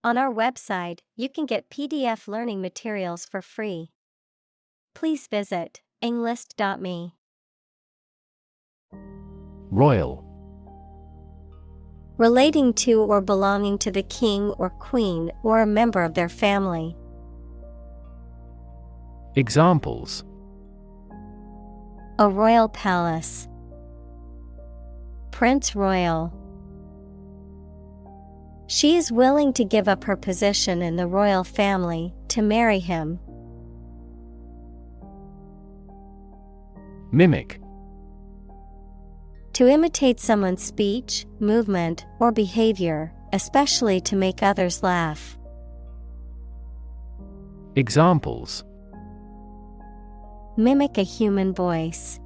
On our website, you can get PDF learning materials for free. Please visit englist.me. Royal. Relating to or belonging to the king or queen or a member of their family. Examples: A royal palace. Prince Royal. She is willing to give up her position in the royal family to marry him. Mimic. To imitate someone's speech, movement, or behavior, especially to make others laugh. Examples: Mimic a human voice.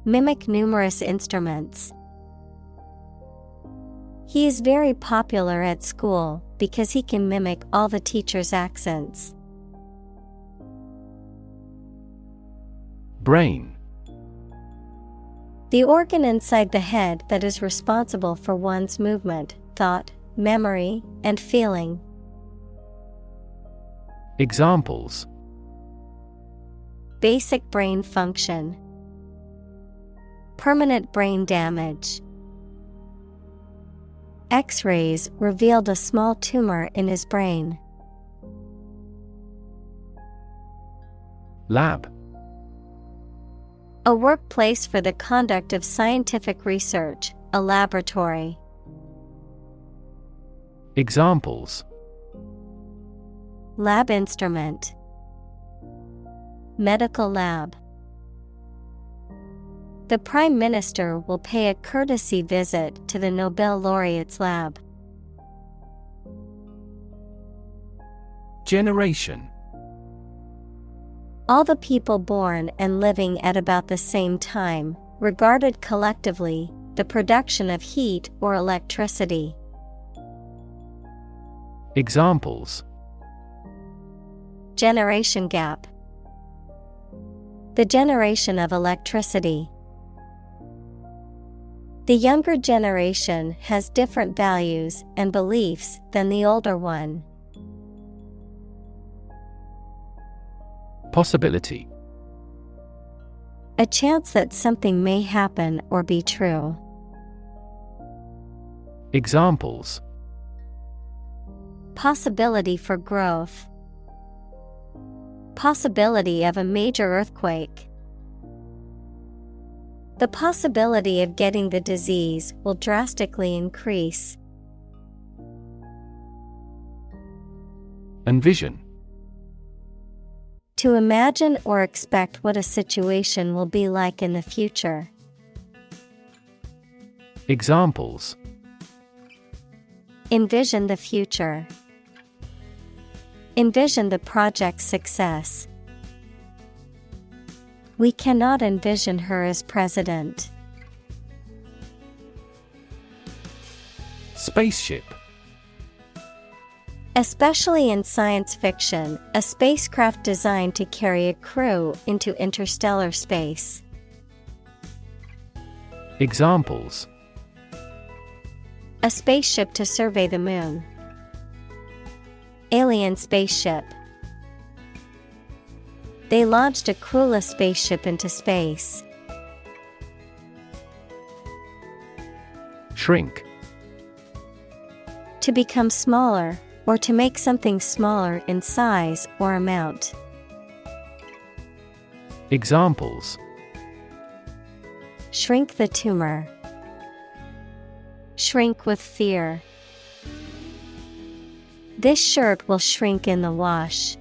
Mimic numerous instruments. He is very popular at school because he can mimic all the teachers' accents. Brain. The organ inside the head that is responsible for one's movement, thought, memory, and feeling. Examples: Basic brain function. Permanent brain damage. X-rays revealed a small tumor in his brain. Lab. A workplace for the conduct of scientific research, a laboratory. Examples: Lab instrument. Medical lab. The Prime Minister will pay a courtesy visit to the Nobel laureate's lab. Generation. All the people born and living at about the same time, regarded collectively, the production of heat or electricity. Examples: Generation gap. The generation of electricity. The younger generation has different values and beliefs than the older one. Possibility. A chance that something may happen or be true. Examples: Possibility for growth. Possibility of a major earthquake. The possibility of getting the disease will drastically increase. Envision. To imagine or expect what a situation will be like in the future. Examples: Envision the future. Envision the project's success. We cannot envision her as president. Spaceship. Especially in science fiction, a spacecraft designed to carry a crew into interstellar space. Examples: A spaceship to survey the moon. Alien spaceship. They launched a crewless spaceship into space. Shrink. To become smaller, or to make something smaller in size or amount. Examples: Shrink the tumor. Shrink with fear. This shirt will shrink in the wash.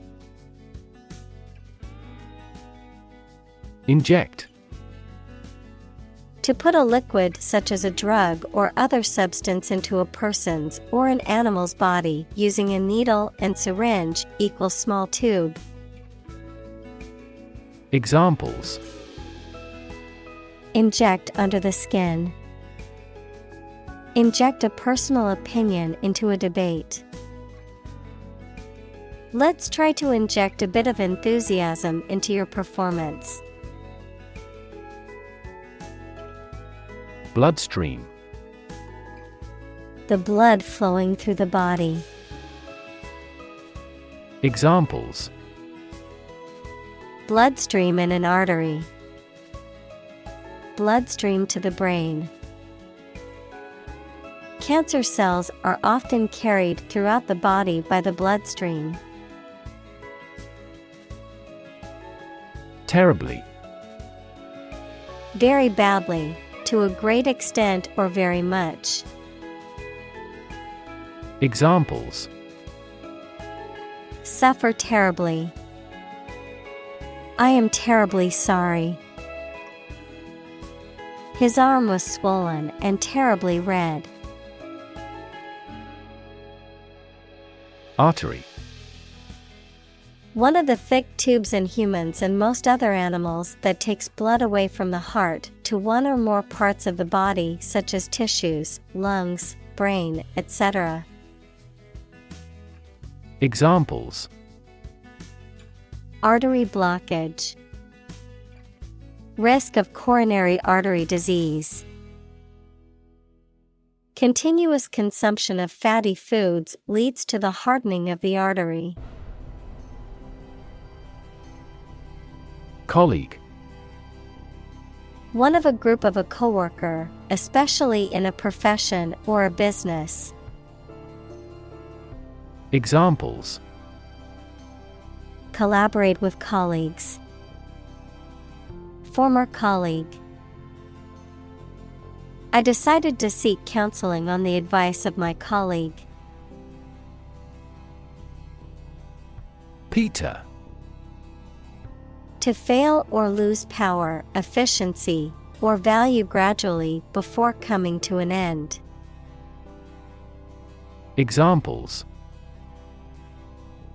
Inject. To put a liquid such as a drug or other substance into a person's or an animal's body using a needle and syringe equals small tube. Examples: Inject under the skin. Inject a personal opinion into a debate. Let's try to inject a bit of enthusiasm into your performance. Bloodstream. The blood flowing through the body. Examples: Bloodstream in an artery. Bloodstream to the brain. Cancer cells are often carried throughout the body by the bloodstream. Terribly. Very badly, to a great extent or very much. Examples: Suffer terribly. I am terribly sorry. His arm was swollen and terribly red. Artery. One of the thick tubes in humans and most other animals that takes blood away from the heart to one or more parts of the body, such as tissues, lungs, brain, etc. Examples: Artery blockage. Risk of coronary artery disease. Continuous consumption of fatty foods leads to the hardening of the artery. Colleague. One of a group of a coworker, especially in a profession or a business. Examples: Collaborate with colleagues. Former colleague. I decided to seek counseling on the advice of my colleague. Peter. To fail or lose power, efficiency, or value gradually before coming to an end. Examples: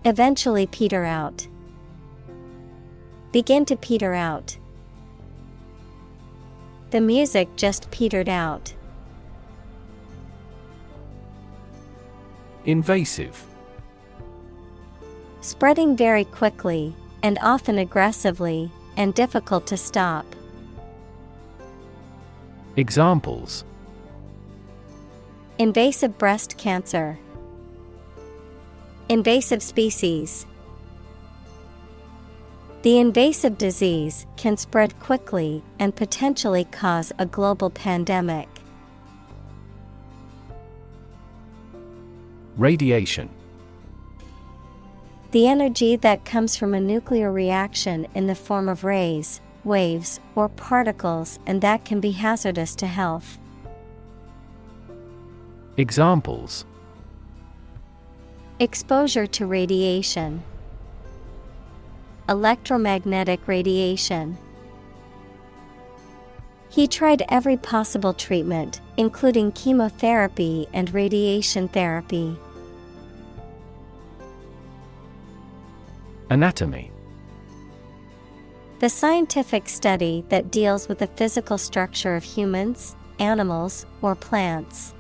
Eventually peter out. Begin to peter out. The music just petered out. Invasive. Spreading very quickly, and often aggressively, and difficult to stop. Examples: Invasive breast cancer. Invasive species. The invasive disease can spread quickly and potentially cause a global pandemic. Radiation. The energy that comes from a nuclear reaction in the form of rays, waves, or particles, and that can be hazardous to health. Examples: Exposure to radiation. Electromagnetic radiation. He tried every possible treatment, including chemotherapy and radiation therapy. Anatomy. The scientific study that deals with the physical structure of humans, animals, or plants.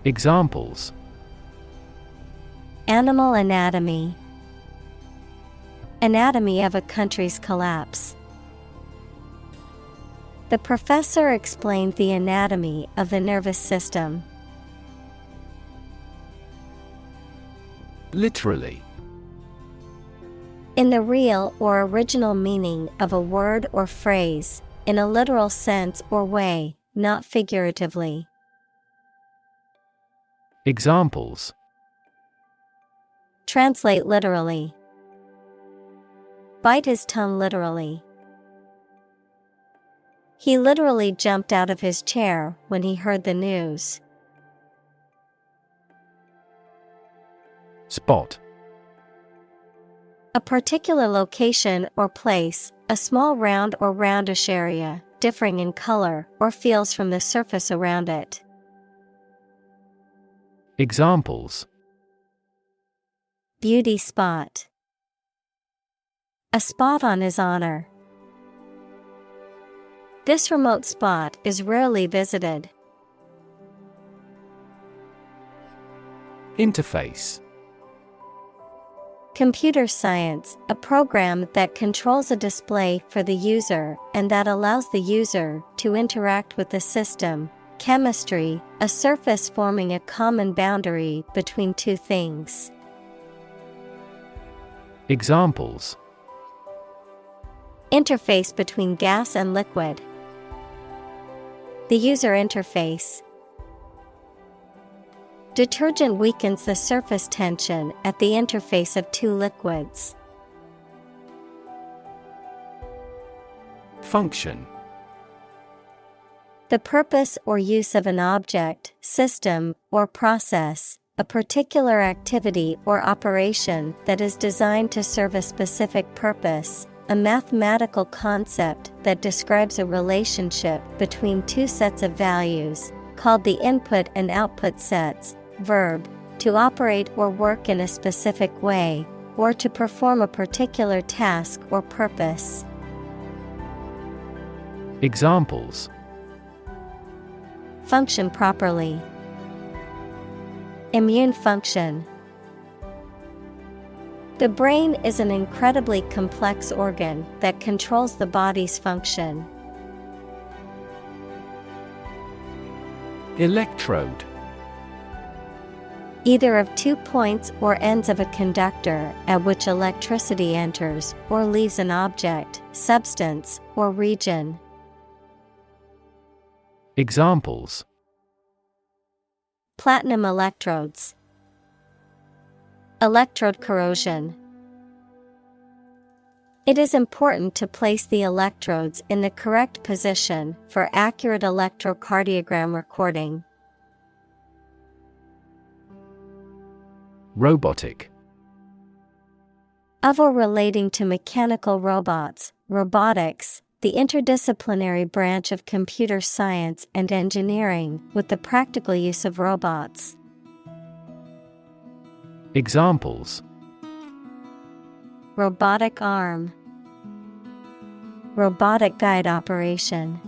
Examples: Animal anatomy. Anatomy of a country's collapse. The professor explained the anatomy of the nervous system. Literally. In the real or original meaning of a word or phrase, in a literal sense or way, not figuratively. Examples: Translate literally. Bite his tongue literally. He literally jumped out of his chair when he heard the news. Spot. A particular location or place, a small round or roundish area, differing in color or feels from the surface around it. Examples: Beauty spot. A spot on his honor. This remote spot is rarely visited. Interface. Computer science, a program that controls a display for the user and that allows the user to interact with the system, Chemistry, a surface forming a common boundary between two things. Examples: Interface between gas and liquid. The user interface. Detergent weakens the surface tension at the interface of two liquids. Function: The purpose or use of an object, system, or process, a particular activity or operation that is designed to serve a specific purpose, a mathematical concept that describes a relationship between two sets of values, called the input and output sets. Verb, to operate or work in a specific way, or to perform a particular task or purpose. Examples: Function properly. Immune function. The brain is an incredibly complex organ that controls the body's function. Electrode: Either of 2 points or ends of a conductor at which electricity enters or leaves an object, substance, or region. Examples: Platinum electrodes. Electrode corrosion. It is important to place the electrodes in the correct position for accurate electrocardiogram recording. Robotic: Of or relating to mechanical robots, robotics, the interdisciplinary branch of computer science and engineering with the practical use of robots. Examples: Robotic arm. Robotic guide operation.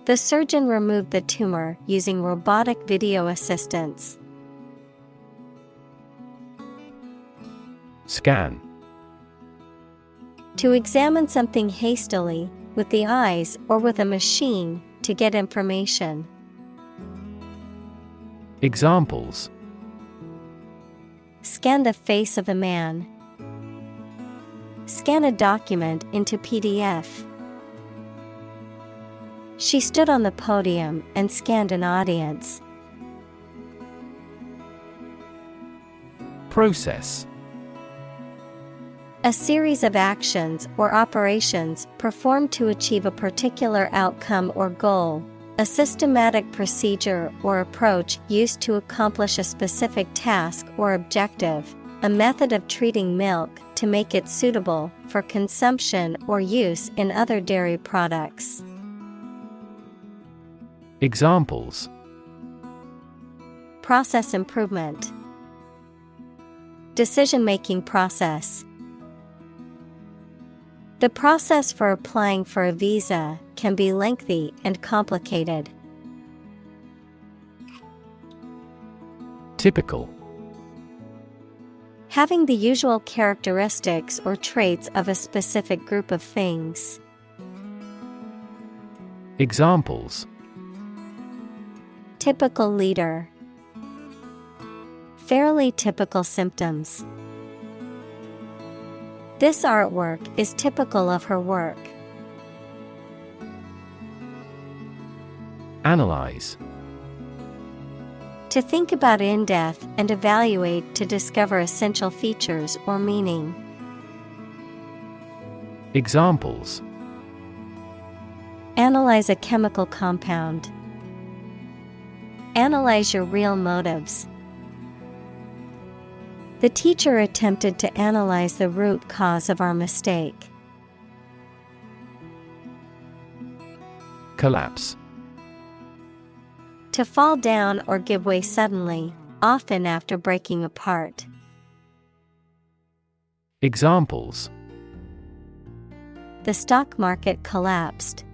The surgeon removed the tumor using robotic video assistance. Scan: To examine something hastily, with the eyes or with a machine, to get information. Examples: Scan the face of a man. Scan a document into PDF. She stood on the podium and scanned an audience. Process: A series of actions or operations performed to achieve a particular outcome or goal, a systematic procedure or approach used to accomplish a specific task or objective, a method of treating milk to make it suitable for consumption or use in other dairy products. Examples: Process improvement. Decision-making process. The process for applying for a visa can be lengthy and complicated. Typical: Having the usual characteristics or traits of a specific group of things. Examples: Typical leader. Fairly typical symptoms. This artwork is typical of her work. Analyze: To think about in depth and evaluate to discover essential features or meaning. Examples: Analyze a chemical compound. Analyze your real motives. The teacher attempted to analyze the root cause of our mistake. Collapse: To fall down or give way suddenly, often after breaking apart. Examples: The stock market collapsed.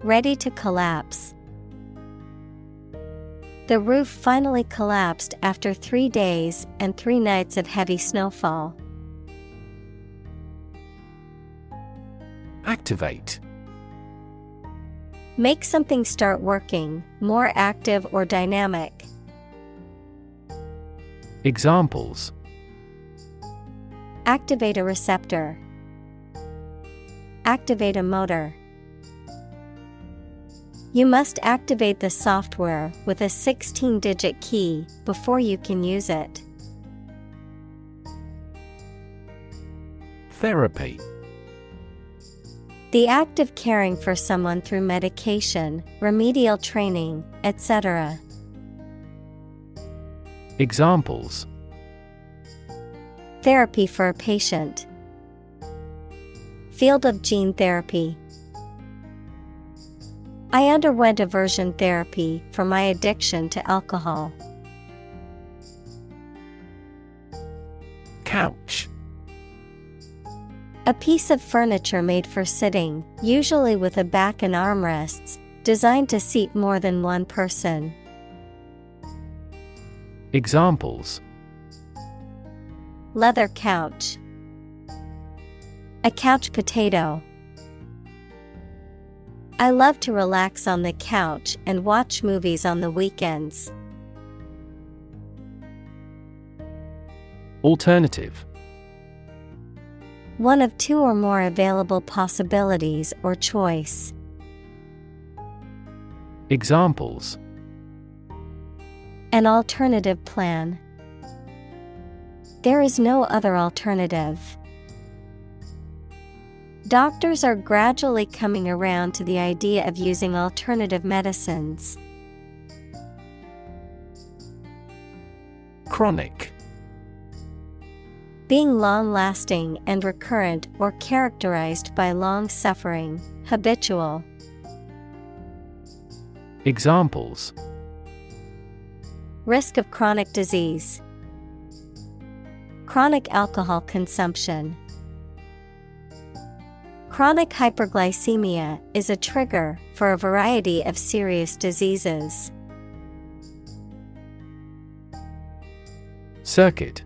Ready to collapse. The roof finally collapsed after 3 days and 3 nights of heavy snowfall. Activate: Make something start working, more active or dynamic. Examples: Activate a receptor. Activate a motor. You must activate the software with a 16-digit key before you can use it. Therapy. The act of caring for someone through medication, remedial training, etc. Examples: Therapy for a patient. Field of gene therapy. I underwent aversion therapy for my addiction to alcohol. Couch. A piece of furniture made for sitting, usually with a back and armrests, designed to seat more than one person. Examples: Leather couch. A couch potato. I love to relax on the couch and watch movies on the weekends. Alternative. One of two or more available possibilities or choice. Examples: An alternative plan. There is no other alternative. Doctors are gradually coming around to the idea of using alternative medicines. Chronic. Being long-lasting and recurrent or characterized by long suffering, habitual. Examples: Risk of chronic disease. Chronic alcohol consumption. Chronic hyperglycemia is a trigger for a variety of serious diseases. Circuit.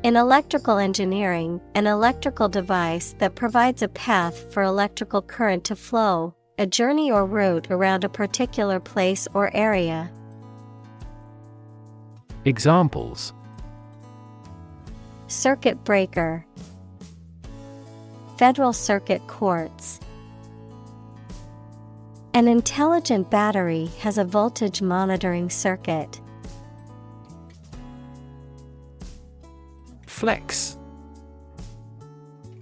In electrical engineering, an electrical device that provides a path for electrical current to flow, a journey or route around a particular place or area. Examples: Circuit breaker. Federal Circuit courts. An intelligent battery has a voltage monitoring circuit. Flex.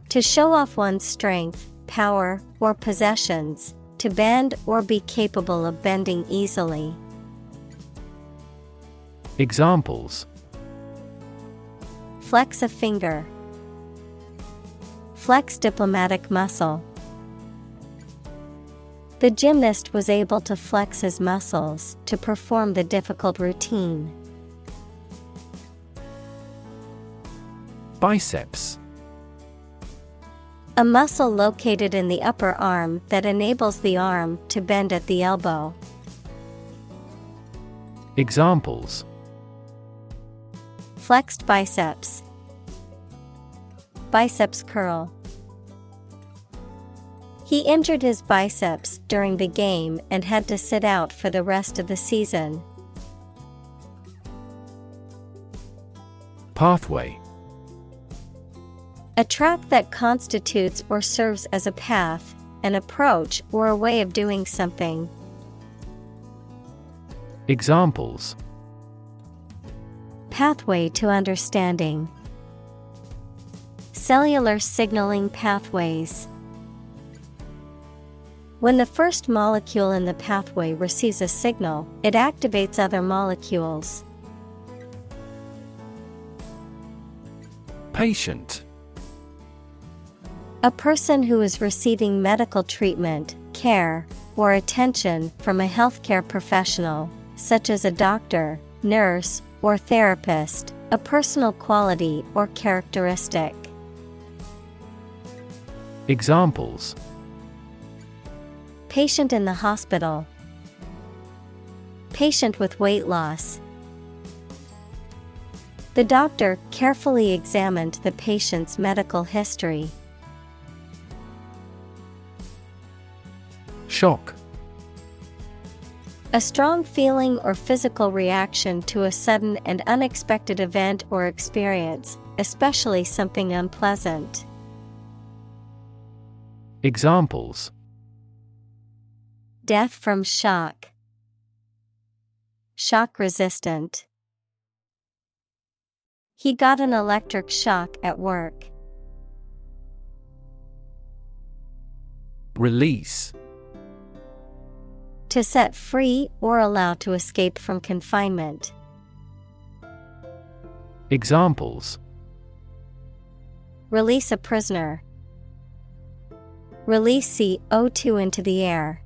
To show off one's strength, power, or possessions, to bend or be capable of bending easily. Examples: Flex a finger. Flex diplomatic muscle. The gymnast was able to flex his muscles to perform the difficult routine. Biceps. A muscle located in the upper arm that enables the arm to bend at the elbow. Examples: Flexed biceps. Biceps curl. He injured his biceps during the game and had to sit out for the rest of the season. Pathway. A track that constitutes or serves as a path, an approach or a way of doing something. Examples: Pathway to understanding. Cellular signaling pathways. When the first molecule in the pathway receives a signal, it activates other molecules. Patient. A person who is receiving medical treatment, care, or attention from a healthcare professional, such as a doctor, nurse, or therapist, a personal quality or characteristic. Examples: Patient in the hospital. Patient with weight loss. The doctor carefully examined the patient's medical history. Shock. A strong feeling or physical reaction to a sudden and unexpected event or experience, especially something unpleasant. Examples: Death from shock. Shock resistant. He got an electric shock at work. Release. To set free or allow to escape from confinement. Examples: Release a prisoner. Release CO2 into the air.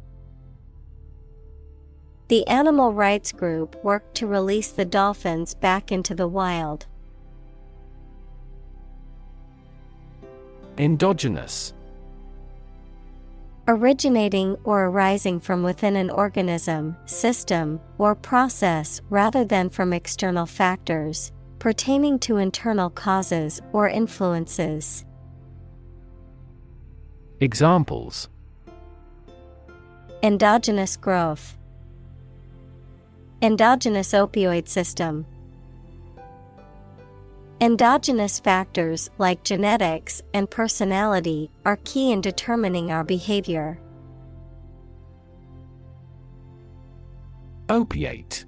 The animal rights group worked to release the dolphins back into the wild. Endogenous. Originating or arising from within an organism, system, or process rather than from external factors, pertaining to internal causes or influences. Examples: Endogenous growth. Endogenous opioid system. Endogenous factors like genetics and personality are key in determining our behavior. Opiate.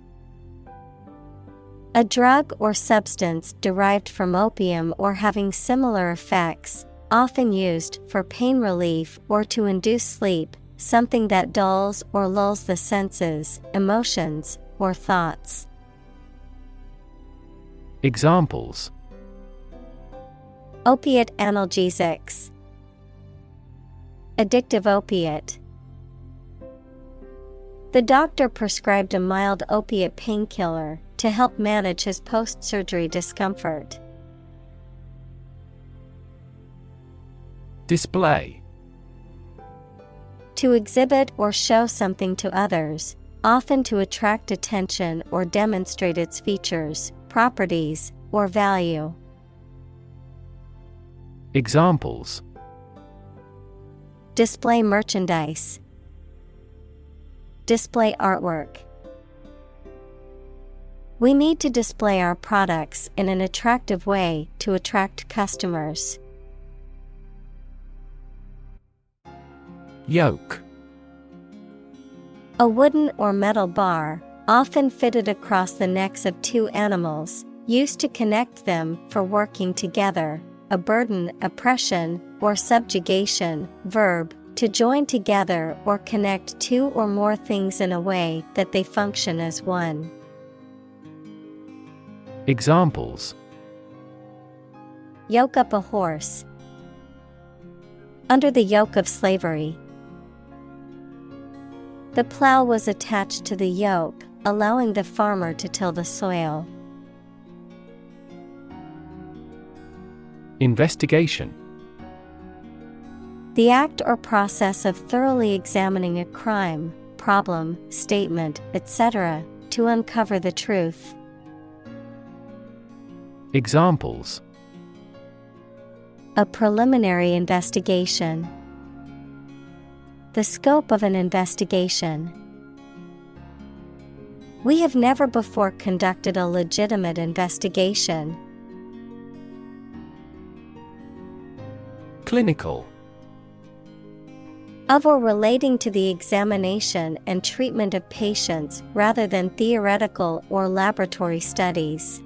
A drug or substance derived from opium or having similar effects, often used for pain relief or to induce sleep, something that dulls or lulls the senses, emotions, or thoughts. Examples: Opiate analgesics. Addictive opiate. The doctor prescribed a mild opiate painkiller to help manage his post-surgery discomfort. Display. To exhibit or show something to others, often to attract attention or demonstrate its features, properties, or value. Examples: Display merchandise. Display artwork. We need to display our products in an attractive way to attract customers. Yoke. A wooden or metal bar, often fitted across the necks of two animals, used to connect them for working together. A burden, oppression, or subjugation. Verb, to join together or connect two or more things in a way that they function as one. Examples: Yoke up a horse. Under the yoke of slavery. The plow was attached to the yoke, allowing the farmer to till the soil. Investigation. The act or process of thoroughly examining a crime, problem, statement, etc., to uncover the truth. Examples: a preliminary investigation. The scope of an investigation. We have never before conducted a legitimate investigation. Clinical. Of or relating to the examination and treatment of patients rather than theoretical or laboratory studies.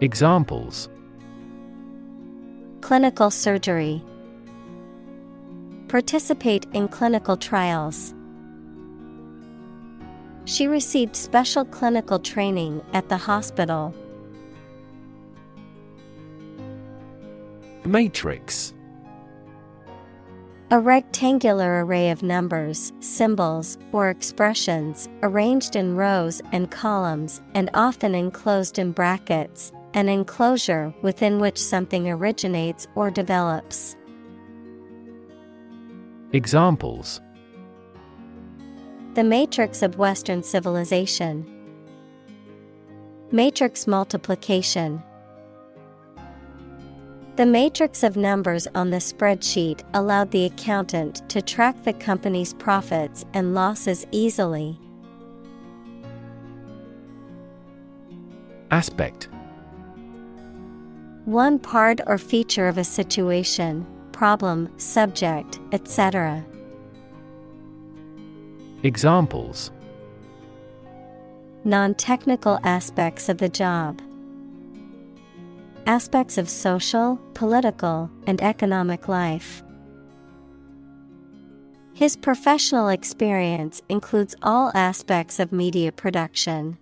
Examples: clinical surgery. Participate in clinical trials. She received special clinical training at the hospital. Matrix. A rectangular array of numbers, symbols, or expressions, arranged in rows and columns and often enclosed in brackets, an enclosure within which something originates or develops. Examples: the matrix of Western civilization. Matrix multiplication. The matrix of numbers on the spreadsheet allowed the accountant to track the company's profits and losses easily. Aspect. One part or feature of a situation, problem, subject, etc. Examples. Non-technical aspects of the job. Aspects of social, political, and economic life. His professional experience includes all aspects of media production.